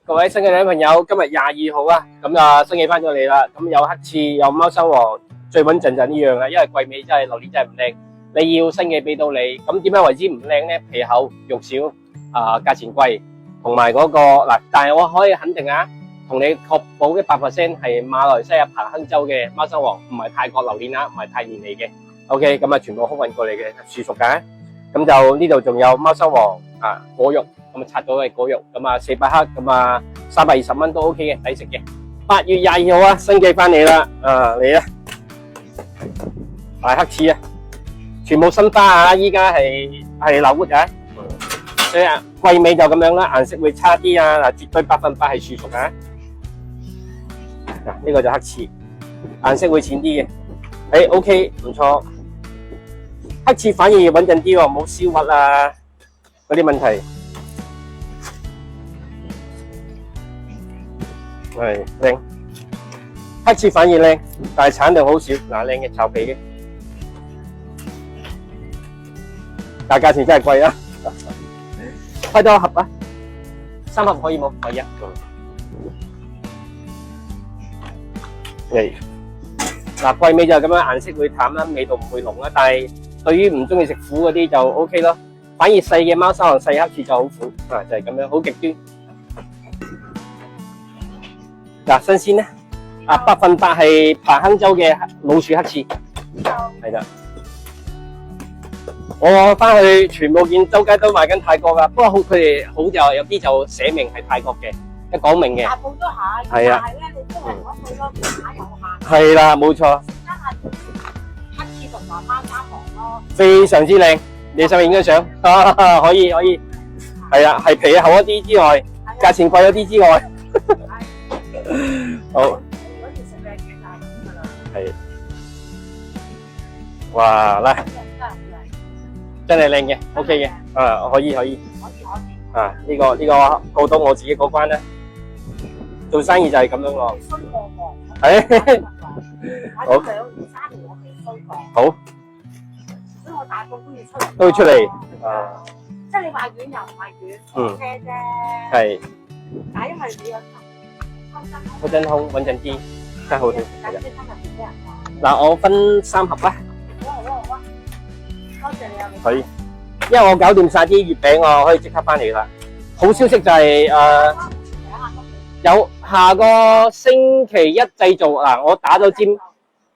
各位新嘅女朋友，今日22號啊，咁啊新嘅翻咗嚟啦，咁有黑刺，有貓山王，最穩陣就呢樣啦，因為季尾真係榴蓮真係唔靚，你要新嘅俾到你，咁點樣為之唔靚咧？皮厚肉少，價錢貴，同埋嗰個嗱，但係我可以肯定啊，同你確保100%係馬來西亞彭亨州嘅貓山王，唔係泰國榴蓮啊，唔係泰蓮嚟嘅。OK， 咁啊全部空運過嚟嘅，樹熟嘅。咁就呢度仲有貓山王啊果肉，咁啊拆咗嘅果肉，咁啊400克，咁啊320蚊都 OK 嘅，抵食嘅。8月22號啊，新嘅翻嚟啦，嚟啦，大黑刺啊，全部新花啊，依家係流活啊，所以啊季尾就咁樣啦，顏色會差啲啊，嗱絕對100%係樹熟啊。嗱呢個就黑刺，顏色會淺啲嘅，OK 唔錯。黑刺反而穩陣啲喎，冇燒核啊嗰啲問題。係靚，黑刺反而靚，但係產量好少。嗱靚嘅巢皮嘅，但係價錢真係貴啊！開多盒啊，3盒可以冇？可以啊。嚟嗱季尾就咁樣，顏色會淡啦，味道唔會濃啦，但係對於唔中意食苦嗰啲就 OK 咯，反而細嘅貓山王細黑刺就好苦啊，就係咁樣，好極端。嗱新鮮咧，100%係彭亨州嘅老鼠黑刺，係啦。我翻去全部見周街都賣緊泰國噶，不過佢哋好就有啲就寫明係泰國嘅，一講明嘅。大部都係，係啊。但係咧，你都係講佢咯，價有限。係啦，冇錯。黑刺同埋貓山王咯，非常之靚。你想唔想影張相？可以可以。係啊，係皮厚一啲之外，價錢貴咗啲之外。好。如果要食靚嘅就係咁噶啦。係。哇，嚟。真係靚嘅 ，OK 嘅，可以。可以。呢個過到我自己嗰關咧，做生意就係咁樣咯。衰過喎。係。好。2、3年我未衰過。好。所以我大個都要出嚟。都要出嚟。即係你話遠又唔係遠，車啫。係。但係因為你有抽真空穩陣啲，真係好啲。嗱，我分3盒啦。多謝你啊！可以，因為我搞掂晒啲月餅，我可以即刻翻嚟啦。好消息就係有下個星期一製造嗱，我打咗尖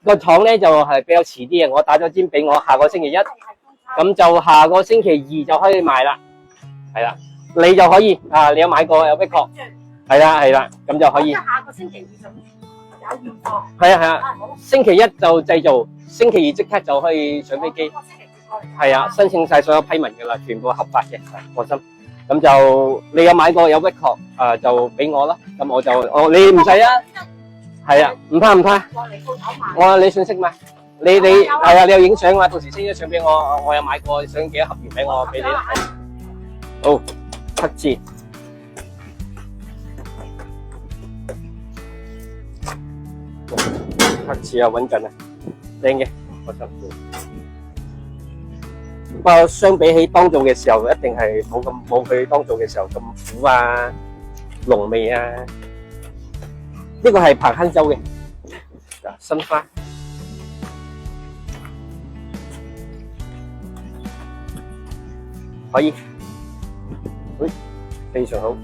個廠咧就係比較遲啲嘅，我打咗尖俾我下個星期一，咁就下個星期2就可以賣啦。係啦，你就可以你有買過有逼確？係啦，咁就可以。下個星期2就有現貨。係啊，星期一就製造，星期2即刻就可以上飛機。係啊，申請晒所有批文噶啦，全部合法嘅，放心。咁就你有買過有 record 就俾我啦。咁我就你唔使啊。係啊，唔怕。我有你信息嘛？你係啊，你有影相嘛？到時 send 張相俾我，我有買過，想幾多盒月餅我俾你啦。好，黑刺。黑刺啊，穩陣啊，靚嘅，放心。不過相比起當造嘅時候，一定係冇佢當造嘅時候咁苦啊、濃味啊。呢個係彭亨州嘅新花，可以，非常好。